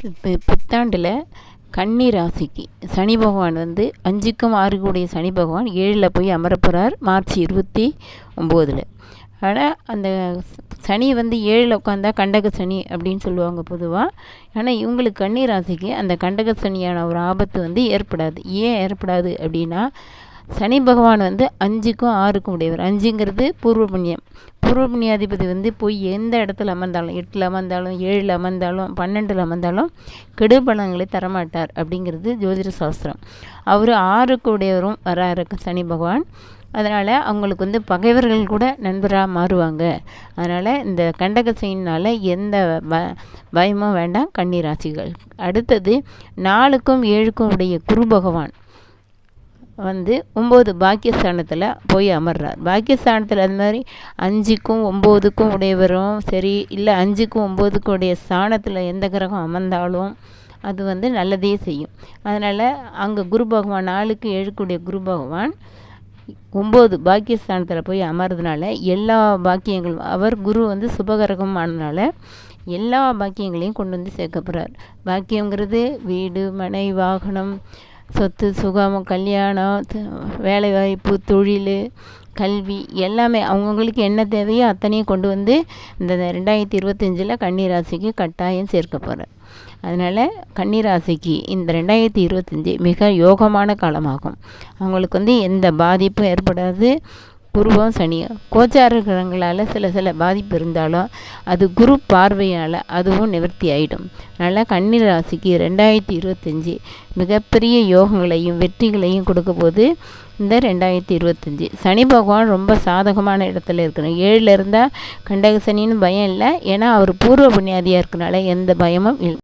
இப்போ புத்தாண்டில் கன்னி ராசிக்கு சனி பகவான் வந்து 5க்கும் 6க்கும் உடைய சனி பகவான் 7ல் போய் அமரப்போகிறார் மார்ச் 29. ஆனால் அந்த சனி வந்து 7ல் உட்காந்தா கண்டக சனி அப்படின்னு சொல்லுவாங்க பொதுவாக. ஆனால் இவங்களுக்கு கன்னி ராசிக்கு அந்த கண்டக சனியான ஒரு ஆபத்து வந்து ஏற்படாது. ஏன் ஏற்படாது அப்படின்னா, சனி பகவான் வந்து 5க்கும் 6க்கும் உடையவர். 5ங்கிறது பூர்வ புண்ணியம். பூர்வ புண்ணியாதிபதி வந்து போய் எந்த இடத்துல அமர்ந்தாலும், 8ல் அமர்ந்தாலும், 7ல் அமர்ந்தாலும், 12ல் அமர்ந்தாலும் கெடு பலன்களை தரமாட்டார் அப்படிங்கிறது ஜோதிட சாஸ்திரம். அவர் 6க்கு உடையவரும் வராரு சனி பகவான். அதனால் அவங்களுக்கு வந்து பகைவர்கள் கூட நண்பராக மாறுவாங்க. அதனால் இந்த கண்டக சனியினால் எந்த பயமும் வேண்டாம் கன்னி ராசிகள். அடுத்தது 4க்கும் 7க்கும் உடைய குரு பகவான் வந்து 9 பாக்கியஸ்தானத்தில் போய் அமர்றார். பாக்கியஸ்தானத்தில் அது மாதிரி 5க்கும் 9க்கும் உடையவரும் சரி, இல்லை 5க்கும் 9க்கும் உடைய ஸ்தானத்தில் எந்த கிரகம் அமர்ந்தாலும் அது வந்து நல்லதே செய்யும். அதனால் அங்கே குரு பகவான் 4க்கு 7க்கு உடைய குரு பகவான் 9 பாக்கியஸ்தானத்தில் போய் அமர்றதுனால எல்லா பாக்கியங்களும், அவர் குரு வந்து சுபகிரகம் ஆனதுனால எல்லா பாக்கியங்களையும் கொண்டு வந்து சேர்க்க போகிறார். பாக்கியங்கிறது வீடு, மனை, வாகனம், சொத்து, சுகம், கல்யாணம், வேலைவாய்ப்பு, தொழில், கல்வி எல்லாமே அவங்கவுங்களுக்கு என்ன தேவையோ அத்தனையும் கொண்டு வந்து இந்த 2025 கன்னி ராசிக்கு கட்டாயம் சேர்க்க போகிறார். அதனால் கன்னி ராசிக்கு இந்த 2025 மிக யோகமான காலமாகும். அவங்களுக்கு வந்து எந்த பாதிப்பும் ஏற்படாது. குருவும் சனியும் கோச்சார கிரகங்களால் சில பாதிப்பு இருந்தாலும் அது குரு பார்வையால் அதுவும் நிவர்த்தி ஆகிடும். அதனால் கன்னி ராசிக்கு 2025 மிகப்பெரிய யோகங்களையும் வெற்றிகளையும் கொடுக்க போது இந்த 2025. சனி பகவான் ரொம்ப சாதகமான இடத்துல இருக்கணும். 7ல் இருந்தால் கண்டக சனின்னு பயம் இல்லை. ஏன்னா அவர் பூர்வ புண்ணியாதியாக இருக்கனால எந்த பயமும் இல்லை.